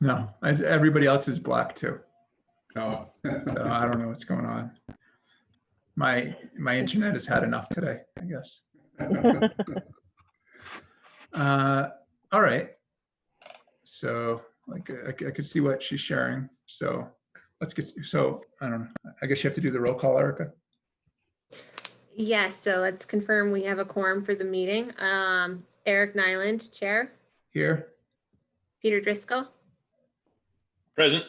No, everybody else is black too. Oh. So I don't know what's going on. My internet has had enough today, I guess. All right. So like I could see what she's sharing. So let's get, so I don't know. I guess you have to do the roll call, Erica. Yes, so let's confirm we have a quorum for the meeting. Eric Nyland, Chair. Here. Peter Driscoll. Present.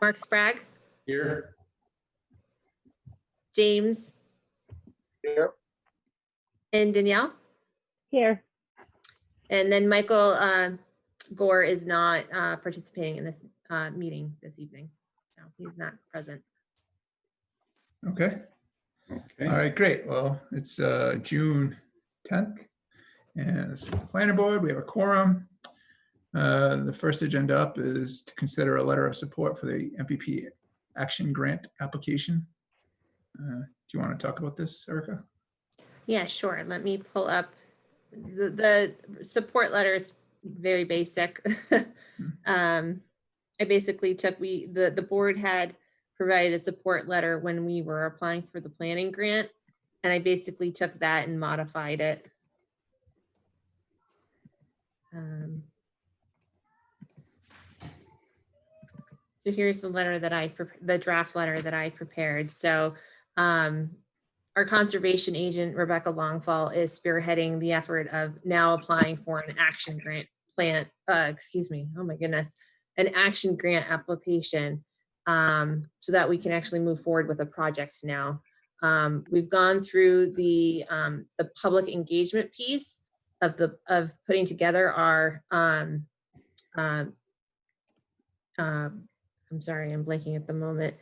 Mark Sprague. Here. James. Here. And Danielle. Here. And then Michael Gore is not participating in this meeting this evening. So he's not present. Okay. Okay. All right, great. Well, it's June 10th, and it's the planning board. We have a quorum. The first agenda up is to consider a letter of support for the MVP action grant application. Do you want to talk about this, Erica? Yeah, sure. Let me pull up the support letter is very basic. I basically took, the board had provided a support letter when we were applying for the planning grant, and I basically took that and modified it. So here's the letter that the draft letter that I prepared. So our conservation agent, Rebecca Longfall, is spearheading the effort of now applying for an action grant plan, oh my goodness, an action grant application so that we can actually move forward with a project now. We've gone through the public engagement piece of putting together our, I'm sorry, I'm blanking at the moment.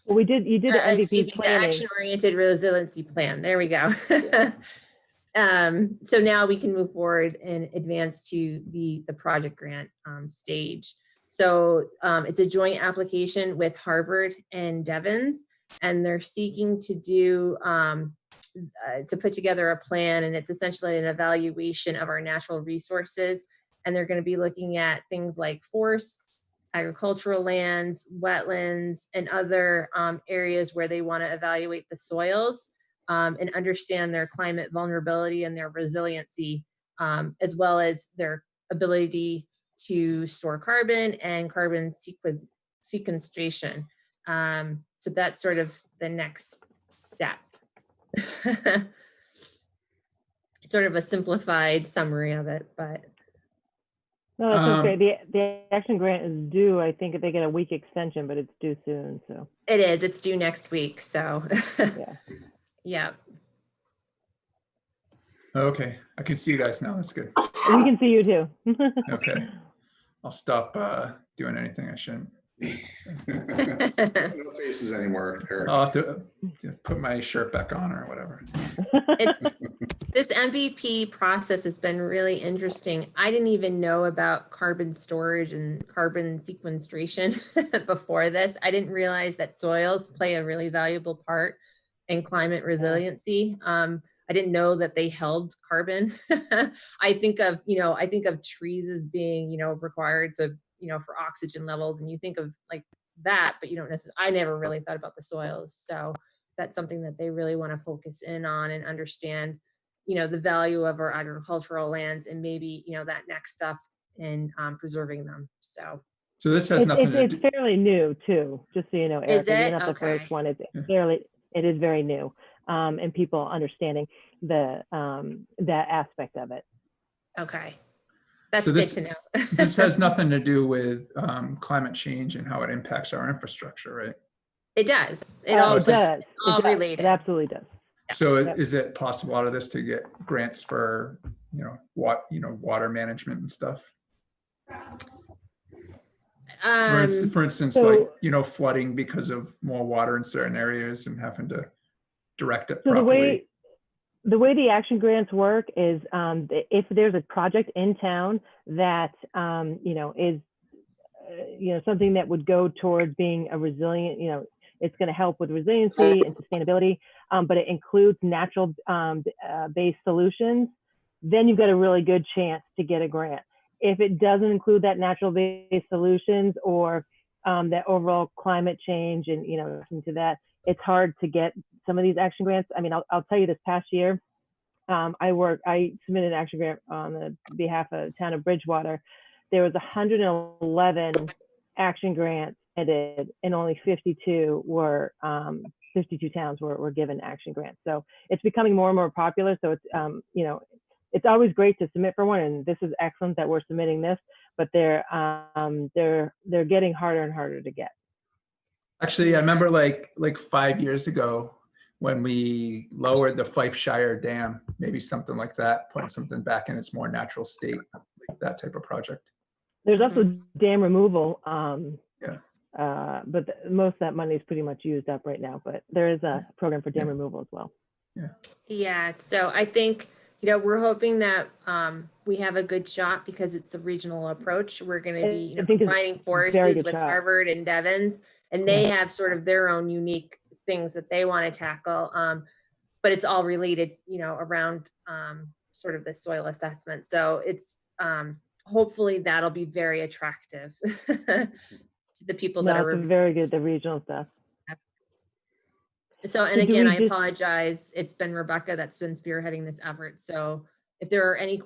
Well, you did an MVP planning. The action-oriented resiliency plan. There we go. So now we can move forward and advance to the project grant stage. So it's a joint application with Harvard and Devon's, and they're seeking to do to put together a plan, and it's essentially an evaluation of our natural resources. And they're going to be looking at things like forests, agricultural lands, wetlands, and other areas where they want to evaluate the soils and understand their climate vulnerability and their resiliency, as well as their ability to store carbon and carbon sequestration. So that's sort of the next step. Sort of a simplified summary of it, but. No, that's okay. The action grant is due. I think they get a week extension, but it's due soon. So it is. It's due next week. So yeah. Yeah. Okay, I can see you guys now. That's good. We can see you too. Okay, I'll stop doing anything I shouldn't. No faces anymore, Eric. I'll have to put my shirt back on or whatever. This MVP process has been really interesting. I didn't even know about carbon storage and carbon sequestration before this. I didn't realize that soils play a really valuable part in climate resiliency. I didn't know that they held carbon. I think of trees as being, required to, for oxygen levels, and you think of like that, but you don't necessarily, I never really thought about the soils. So that's something that they really want to focus in on and understand, the value of our agricultural lands and maybe, that next stuff in preserving them. So this has nothing to do. It's fairly new too, just so you know, Erica. Is it? You're not Okay. the first one. It is very new, and people understanding that aspect of it. Okay. That's So good to know. This has nothing to do with climate change and how it impacts our infrastructure, right? It does. It Oh, all it does. all It does. related. It absolutely does. So is it possible out of this to get grants for, water management and stuff? For instance, so- like, flooding because of more water in certain areas and having to direct it So properly. the way the action grants work is if there's a project in town that is something that would go towards being a resilient, it's going to help with resiliency and sustainability, but it includes natural based solutions, then you've got a really good chance to get a grant. If it doesn't include that natural based solutions or that overall climate change and, into that, it's hard to get some of these action grants. I mean, I'll tell you, this past year, I submitted an action grant on the behalf of the town of Bridgewater. There was 111 action grants submitted, and only 52 towns were given action grants. So it's becoming more and more popular. So it's, it's always great to submit for one, and this is excellent that we're submitting this, but they're getting harder and harder to get. Actually, I remember like 5 years ago when we lowered the Fifeshire Dam, maybe something like that, putting something back in its more natural state, like that type of project. There's also dam removal, but most of that money is pretty much used up right now, but there is a program for dam removal as well. Yeah, so I think, we're hoping that we have a good shot because it's a regional approach. We're going to be combining forces with Harvard and Devens, and they have sort of their own unique things that they want to tackle. But it's all related, around sort of the soil assessment. So it's hopefully that'll be very attractive to the people that are very good, the regional stuff. So, and again, I apologize. It's been Rebecca that's been spearheading this effort. So if there are any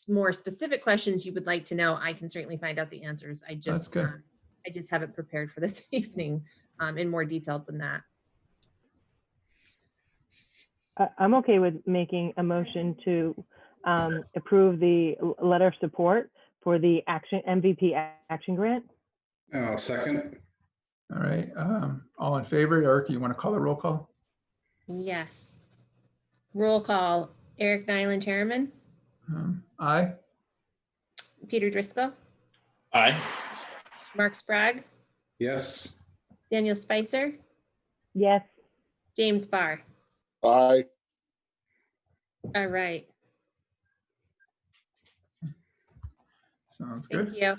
more specific questions you would like to know, I can certainly find out the answers. I just haven't prepared for this evening in more detail than that. I'm okay with making a motion to approve the letter of support for the MVP action grant. Second. All right. All in favor? Eric, you want to call a roll call? Yes. Roll call. Eric Nyland, Chairman. Aye. Peter Driscoll. Aye. Mark Sprague. Yes. Daniel Spicer. Yes. James Barr. Aye. All right. Sounds good. Thank you.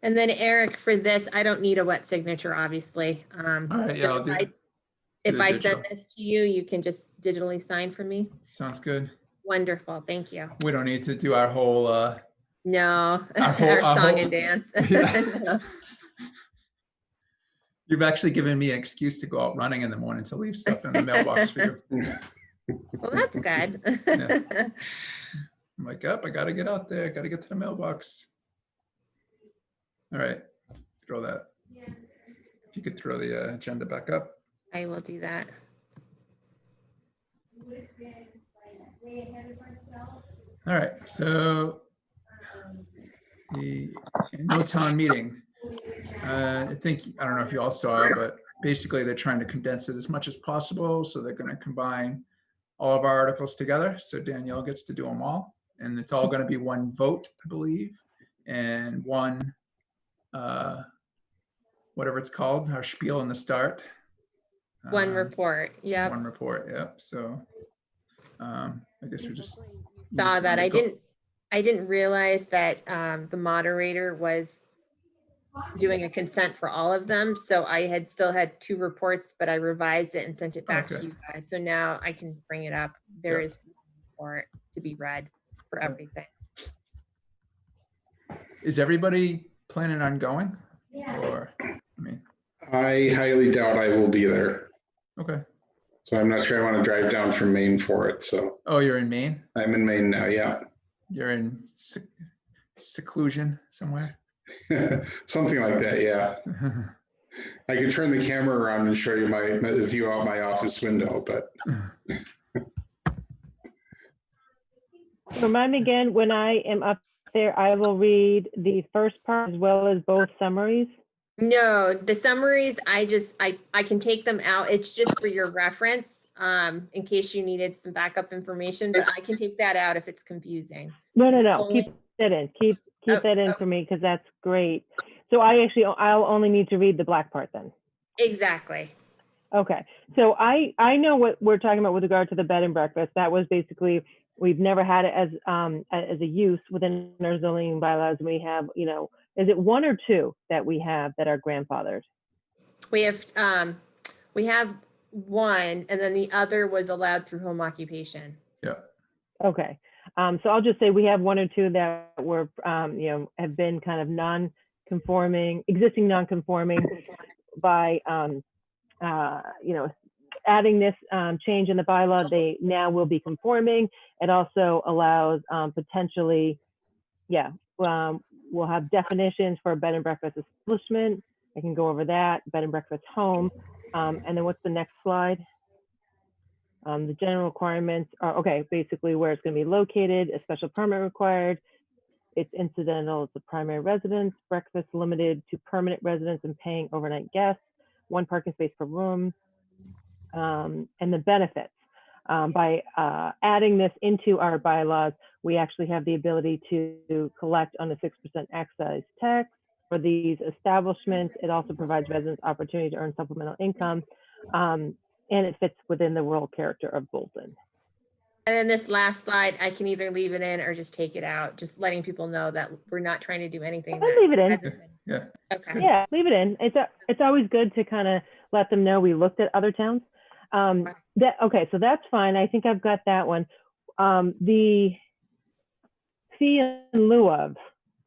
And then Eric, for this, I don't need a wet signature, obviously. All right, so I'll do if I digital. send this to you, you can just digitally sign for me. Sounds good. Wonderful, thank you. We don't need to do our whole No, our song and dance. Yeah. You've actually given me an excuse to go out running in the morning to leave stuff in the mailbox for you. Well, that's good. Yeah. I'm like, I gotta get out there, gotta get to the mailbox. All right, throw that. If you could throw the agenda back up. I will do that. All right, so the annual town meeting. I don't know if you all saw it, but basically they're trying to condense it as much as possible. So they're going to combine all of our articles together. So Danielle gets to do them all. And it's all going to be one vote, I believe, and one, whatever it's called, our spiel in the start. One report, yeah. One report, yep. So I guess we just saw that. I didn't realize that the moderator was doing a consent for all of them. So I had still had 2 reports, but I revised it and sent it back to you guys. So now I can bring it up. There is one report to be read for everything. Is everybody planning on going? Or, I highly doubt I will be there. Okay. So I'm not sure I want to drive down from Maine for it. So. Oh, you're in Maine? I'm in Maine now, yeah. You're in seclusion somewhere? Something like that, yeah. I could turn the camera around and show you the view out my office window, but. Remind me again, when I am up there, I will read the first part as well as both summaries. No, the summaries, I can take them out. It's just for your reference, in case you needed some backup information, but I can take that out if it's confusing. No. Keep that in. Keep that in for me, because that's great. So I'll only need to read the black part then. Exactly. Okay. So I know what we're talking about with regard to the bed and breakfast. That was basically, we've never had it as a use within our zoning bylaws. We have, Is it one or two that we have that are grandfathered? We have one, and then the other was allowed through home occupation. Yeah. Okay. So I'll just say we have one or two that were, have been kind of non-conforming, existing non-conforming by, adding this change in the bylaw, they now will be conforming. It also allows potentially, we'll have definitions for a bed and breakfast establishment. I can go over that, bed and breakfast home. And then what's the next slide? The general requirements are, okay, basically where it's going to be located, a special permit required. It's incidental to primary residence, breakfast limited to permanent residents and paying overnight guests, 1 parking space per room, and the benefits. By adding this into our bylaws, we actually have the ability to collect on a 6% excise tax for these establishments. It also provides residents opportunity to earn supplemental income, and it fits within the rural character of Bolton. And then this last slide, I can either leave it in or just take it out, just letting people know that we're not trying to do anything. I'll leave it in. hasn't been- Yeah. Okay. Yeah, leave it in. It's always good to kind of let them know we looked at other towns. Okay, so that's fine. I think I've got that one. The fee in lieu of,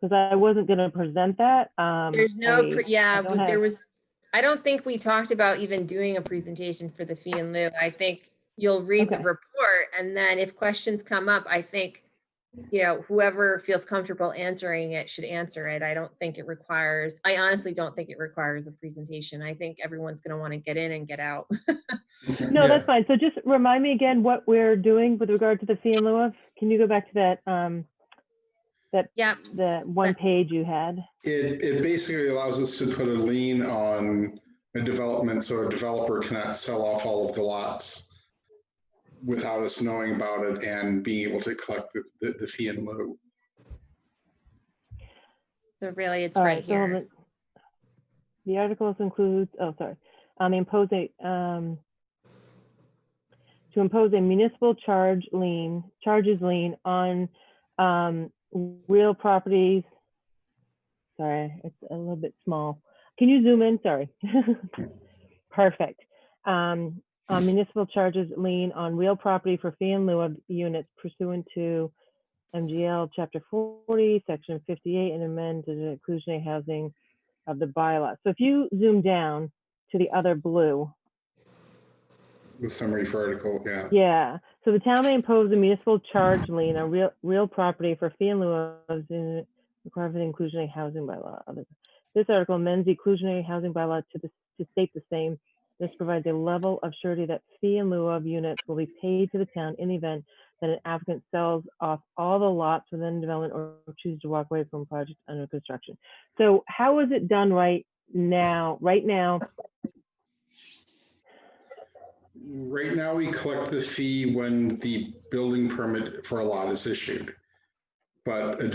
because I wasn't going to present that. There's no, there have- was, I don't think we talked about even doing a presentation for the fee in lieu. I think you'll read the Okay. report, and then if questions come up, I think, whoever feels comfortable answering it should answer it. I honestly don't think it requires a presentation. I think everyone's going to want to get in and get out. No, Yeah. that's fine. So just remind me again what we're doing with regard to the fee in lieu of. Can you go back to that, Yep. the one page you had? It basically allows us to put a lien on a development so a developer cannot sell off all of the lots without us knowing about it and being able to collect the fee in lieu. So really, it's All right so here. the articles includes, to impose a municipal charges lien on real properties. Sorry, it's a little bit small. Can you zoom in? Sorry. Perfect. Municipal charges lien on real property for fee in lieu of units pursuant to MGL Chapter 40, Section 58, and amend to the inclusionary housing of the bylaw. So if you zoom down to the other blue. The summary for article, yeah. Yeah. So the town may impose a municipal charge lien on real property for fee in lieu of the requirement of the inclusionary housing bylaw. This article amends the inclusionary housing bylaw to state the same. This provides a level of surety that fee in lieu of units will be paid to the town in the event that an applicant sells off all the lots within development or chooses to walk away from a project under construction. So how is it done right now? Right now, We collect the fee when the building permit for a lot is issued. But a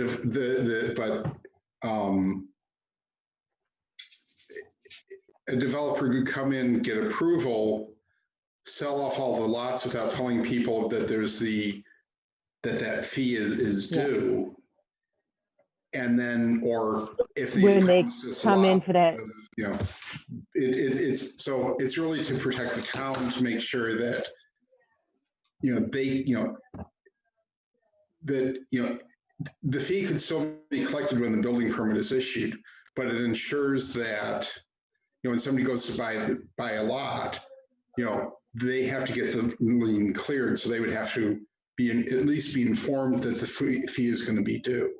developer could come in, get approval, sell off all the lots without telling people that there's that fee is due. And then, or if when they come in lot, for that, it's really to protect the town, to make sure that the fee could still be collected when the building permit is issued, but it ensures that when somebody goes to buy a lot, they have to get the lien cleared, so they would have to at least be informed that the fee is going to be due.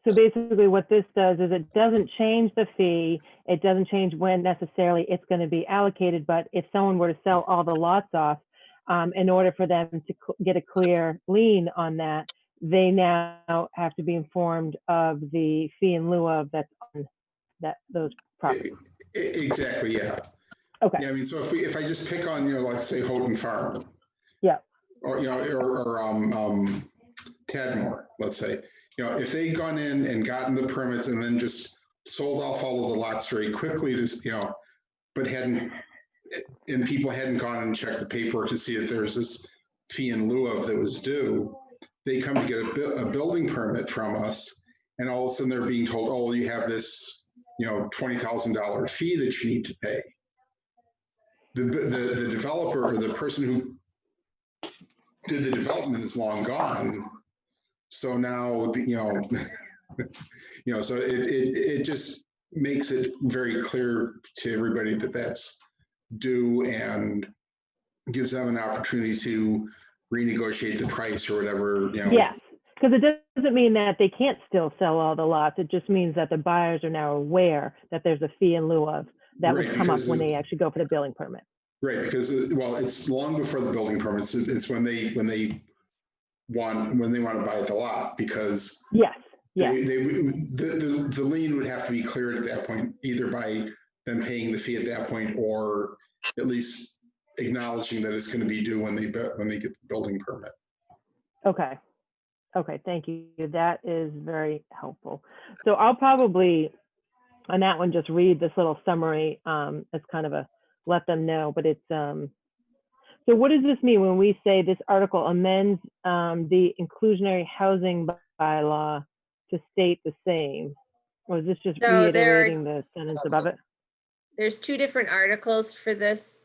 so basically what this does is it doesn't change the fee. It doesn't change when necessarily it's going to be allocated. But if someone were to sell all the lots off, in order for them to get a clear lien on that, they now have to be informed of the fee in lieu of that's on those properties. Exactly, yeah. Okay. Yeah, I mean, so if I just pick on, like say Houghton Farm. Yeah. Or, Tadmore, let's say, if they'd gone in and gotten the permits and then just sold off all of the lots very quickly to, but people hadn't gone and checked the paperwork to see if there's this fee in lieu of that was due, they come to get a building permit from us, and all of a sudden they're being told, oh, you have this, $20,000 fee that you need to pay. The developer or the person who did the development is long gone. So now, so it just makes it very clear to everybody that that's due and gives them an opportunity to renegotiate the price or whatever, Yes, because it doesn't mean that they can't still sell all the lots. It just means that the buyers are now aware that there's a fee in lieu of that Right, would come up because when they actually go for the building permit. Right, because it's long before the building permits. It's when they want to buy the lot, because Yes, yes, the lien would have to be cleared at that point, either by them paying the fee at that point, or at least acknowledging that it's going to be due when they get the building permit. okay. Okay, thank you. That is very helpful. So I'll probably, on that one, just read this little summary as kind of a let them know, but it's, so what does this mean when we say this article amends the inclusionary housing bylaw to state the same? Or is this just So reiterating the sentence above it? There's two different articles for this.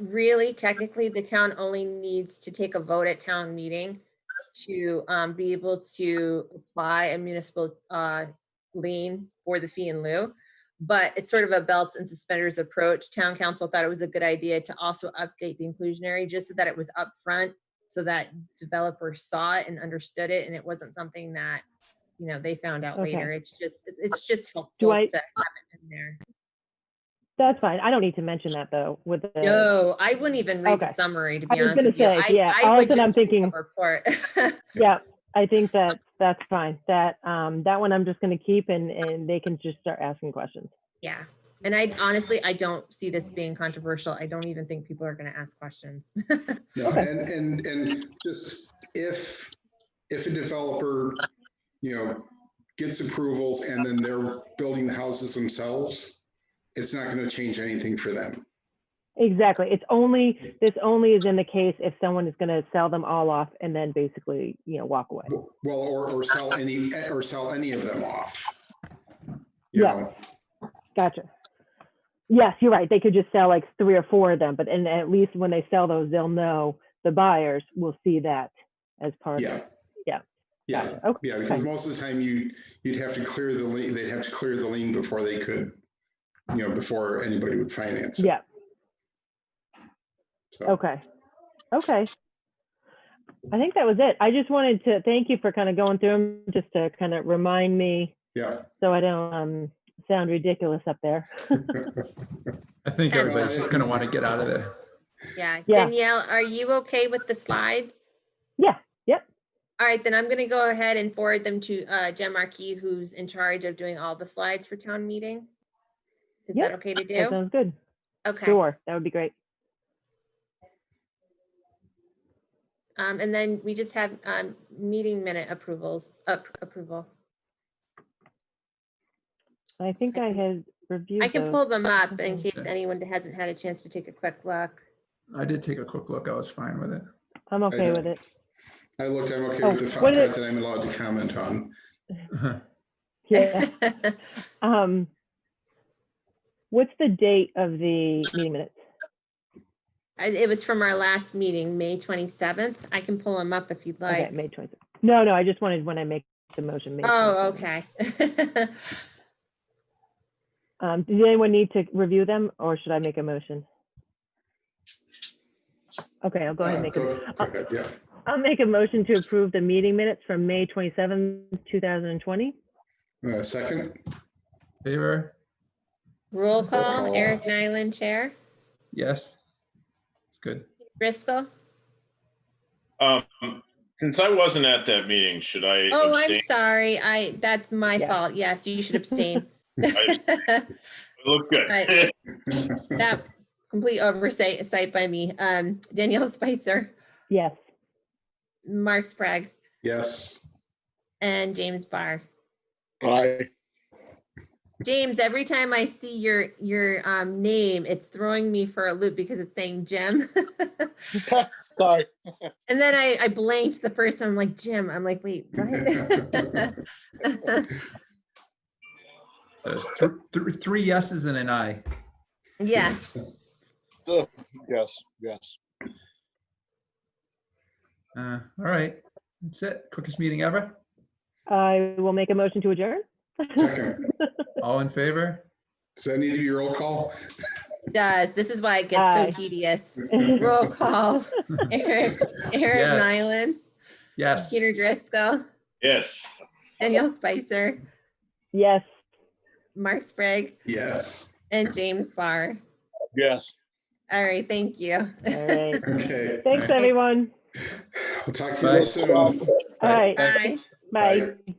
Really, technically, the town only needs to take a vote at town meeting to be able to apply a municipal lien for the fee in lieu. But it's sort of a belts and suspenders approach. Town council thought it was a good idea to also update the inclusionary just so that it was upfront, so that developers saw it and understood it, and it wasn't something that they found out Okay. later. It's just helpful to have it in there. That's fine. I don't need to mention that though. With the No, I wouldn't even read the Okay. summary, to I be was honest gonna with you. say, yeah, I all of a would sudden I'm just read the thinking- report. Yeah, I think that's fine. That one I'm just going to keep, and they can just start asking questions. Yeah. And I honestly, I don't see this being controversial. I don't even think people are going to ask questions. No, Okay. and just if a developer, gets approvals and then they're building the houses themselves, it's not going to change anything for them. Exactly. This only is in the case if someone is going to sell them all off and then basically, walk away. Well, or sell any of them off. Yeah. Gotcha. Yes, you're right. They could just sell like 3 or 4 of them, but and at least when they sell those, they'll know, the buyers will see that as part of it. Yeah. Gotcha. Okay. Yeah, because most of the time you'd have to clear the lien. They'd have to clear the lien before they could, before anybody would finance it. Yeah. So. Okay. I think that was it. I just wanted to thank you for kind of going through them, just to kind of remind me. Yeah. So I don't sound ridiculous up there. I think everybody's just going to want to get out of there. Yeah. Yeah. Danielle, are you okay with the slides? Yeah. Yep. All right, then I'm going to go ahead and forward them to Jen Markey, who's in charge of doing all the slides for town meeting. Is Yep, that okay to That do? sounds good. Okay. Sure. That would be great. And then we just have meeting minute approval. I think I had reviewed I can those. pull them up in Okay. case anyone hasn't had a chance to take a quick look. I did take a quick look. I was fine with it. I'm okay with it. I'm okay Oh, with the what part is- that I'm allowed to comment on. Yeah. What's the date of the meeting minutes? It was from our last meeting, May 27th. I can pull them up if you'd like. Okay, May 27th. No, I just wanted when I make the motion. May Oh, 27th. okay. Does anyone need to review them, or should I make a motion? Okay, I'll go ahead and make Go a. ahead, yeah. I'll make a motion to approve the meeting minutes from May 27th, 2020. Second? Roll Roll call, call. Eric Nyland, Chair. Yes. It's good. Driscoll. Since I wasn't at that meeting, should I Oh, I'm abstain? sorry. That's my Yeah. fault. Yes, you should abstain. It looked good. Right. That complete oversight by me. Danielle Spicer, Yes. Mark Sprague, Yes. and James Barr. Aye. James, every time I see your name, it's throwing me for a loop because it's saying Jim. Sorry. And then I blanked the first time. I'm like, Jim. I'm like, wait, what? There's three yeses and an aye. Yes. Yes, yes. All right, that's it. Quickest meeting ever. I will make a motion to adjourn. Second, All in favor? does that need to be a roll call? Does. This is why it gets Aye. so tedious. Roll call. Eric Yes. Nyland, Yes. Peter Driscoll, Yes. Danielle Spicer, Yes. Mark Sprague, Yes. and James Barr. Yes. All right, thank you. All right. Okay. Thanks, Right. everyone. We'll talk to you Bye. real soon. All right. Bye. Bye. Bye.